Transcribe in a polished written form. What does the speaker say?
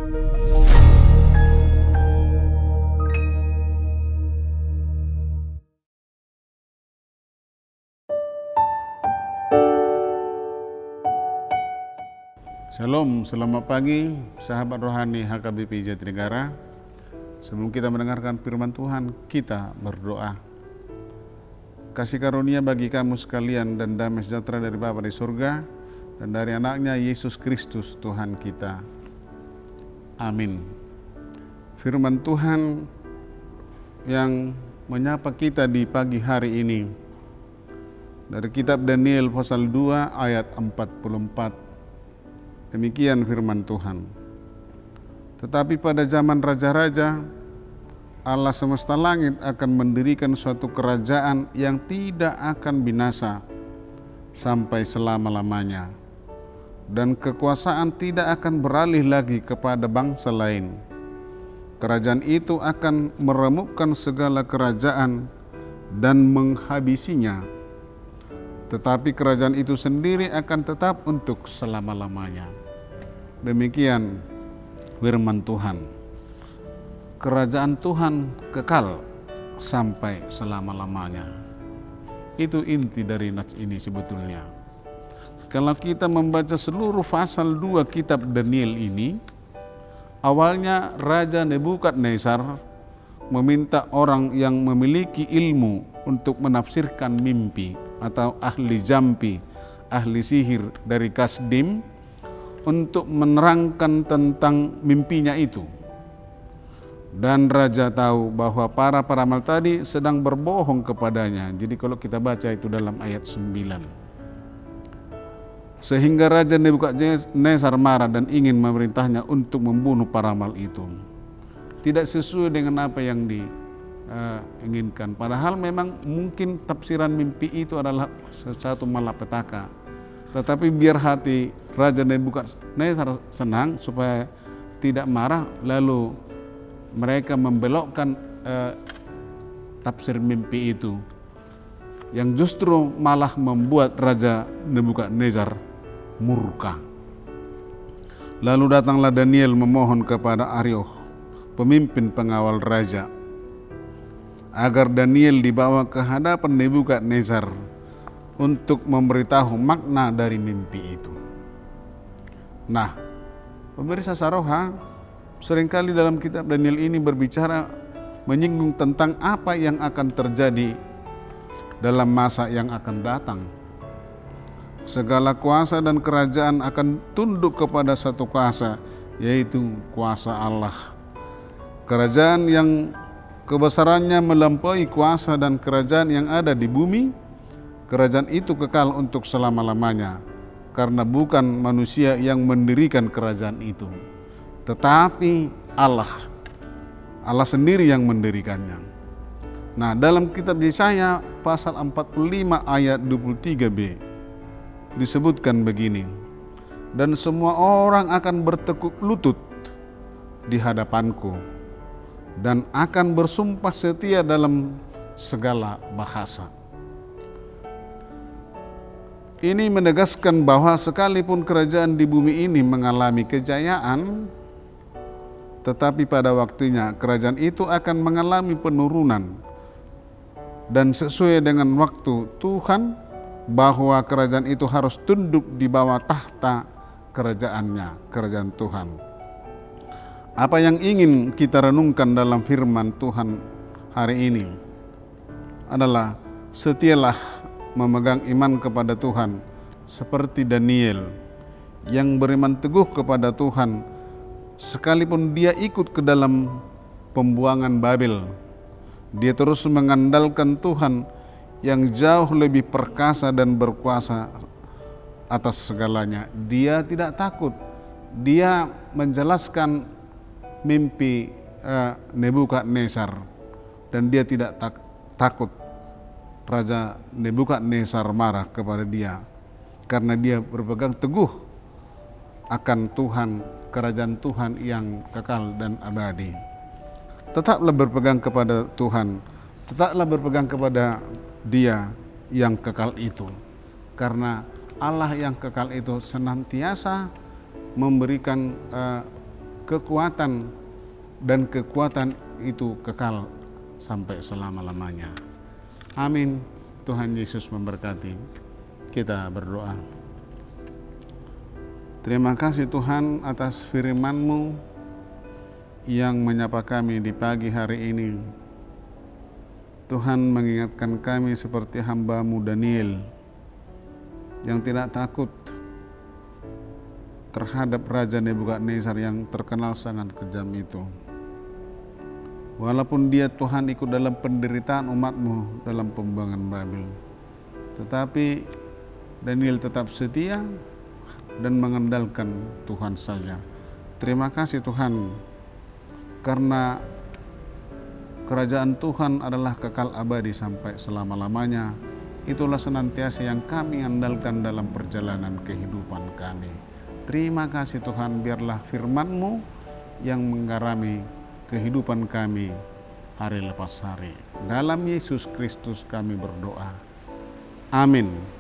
Shalom, selamat pagi sahabat rohani HKBP Jatinegara. Sebelum kita mendengarkan firman Tuhan, kita berdoa. Kasih karunia bagi kamu sekalian dan damai sejahtera dari Bapa di surga dan dari anaknya Yesus Kristus Tuhan kita. Amin. Firman Tuhan yang menyapa kita di pagi hari ini dari kitab Daniel pasal 2 ayat 44. Demikian firman Tuhan. Tetapi pada zaman raja-raja, Allah semesta langit akan mendirikan suatu kerajaan yang tidak akan binasa sampai selama-lamanya. Dan kekuasaan tidak akan beralih lagi kepada bangsa lain. Kerajaan itu akan meremukkan segala kerajaan dan menghabisinya. Tetapi kerajaan itu sendiri akan tetap untuk selama-lamanya. Demikian firman Tuhan. Kerajaan Tuhan kekal sampai selama-lamanya. Itu inti dari nats ini sebetulnya. Kalau kita membaca seluruh pasal 2 kitab Daniel ini, awalnya Raja Nebukadnezar meminta orang yang memiliki ilmu untuk menafsirkan mimpi atau ahli jampi, ahli sihir dari Kasdim untuk menerangkan tentang mimpinya itu. Dan raja tahu bahwa para peramal tadi sedang berbohong kepadanya. Jadi kalau kita baca itu dalam ayat 9. Sehingga Raja Nebukadnezar marah dan ingin memerintahnya untuk membunuh peramal itu. Tidak sesuai dengan apa yang diinginkan. Padahal memang mungkin tafsiran mimpi itu adalah sesuatu malapetaka. Tetapi biar hati Raja Nebukadnezar senang supaya tidak marah, lalu mereka membelokkan tafsir mimpi itu yang justru malah membuat Raja Nebukadnezar murka. Lalu datanglah Daniel memohon kepada Arioch, pemimpin pengawal raja, agar Daniel dibawa ke hadapan Nebukadnezar untuk memberitahu makna dari mimpi itu. Nah, pemirsa Saroha, seringkali dalam kitab Daniel ini berbicara menyinggung tentang apa yang akan terjadi dalam masa yang akan datang. Segala kuasa dan kerajaan akan tunduk kepada satu kuasa, yaitu kuasa Allah. Kerajaan yang kebesarannya melampaui kuasa dan kerajaan yang ada di bumi. Kerajaan itu kekal untuk selama-lamanya, karena bukan manusia yang mendirikan kerajaan itu, tetapi Allah sendiri yang mendirikannya. Nah, dalam kitab Yesaya pasal 45 ayat 23b disebutkan begini, dan semua orang akan bertekuk lutut di hadapanku dan akan bersumpah setia dalam segala bahasa. Ini menegaskan bahwa sekalipun kerajaan di bumi ini mengalami kejayaan, tetapi pada waktunya kerajaan itu akan mengalami penurunan. Dan sesuai dengan waktu Tuhan, bahwa kerajaan itu harus tunduk di bawah tahta kerajaannya, kerajaan Tuhan. Apa yang ingin kita renungkan dalam firman Tuhan hari ini adalah setialah memegang iman kepada Tuhan seperti Daniel yang beriman teguh kepada Tuhan sekalipun dia ikut ke dalam pembuangan Babel. Dia terus mengandalkan Tuhan yang jauh lebih perkasa dan berkuasa atas segalanya. Dia tidak takut. Dia menjelaskan mimpi Nebukadnezar dan dia tidak takut Raja Nebukadnezar marah kepada dia karena dia berpegang teguh akan Tuhan, kerajaan Tuhan yang kekal dan abadi. Tetaplah berpegang kepada Tuhan, tetaplah berpegang kepada Dia yang kekal itu, karena Allah yang kekal itu senantiasa memberikan kekuatan, dan kekuatan itu kekal sampai selama-lamanya. Amin. Tuhan Yesus memberkati. Kita berdoa. Terima kasih Tuhan atas firman-Mu yang menyapa kami di pagi hari ini. Tuhan mengingatkan kami seperti hamba-Mu Daniel yang tidak takut terhadap Raja Nebukadnezar yang terkenal sangat kejam itu. Walaupun dia Tuhan ikut dalam penderitaan umat-Mu dalam pembuangan Babel, tetapi Daniel tetap setia dan mengandalkan Tuhan saja. Terima kasih Tuhan, karena kerajaan Tuhan adalah kekal abadi sampai selama-lamanya. Itulah senantiasa yang kami andalkan dalam perjalanan kehidupan kami. Terima kasih Tuhan, biarlah firman-Mu yang menggarami kehidupan kami hari lepas hari. Dalam Yesus Kristus kami berdoa. Amin.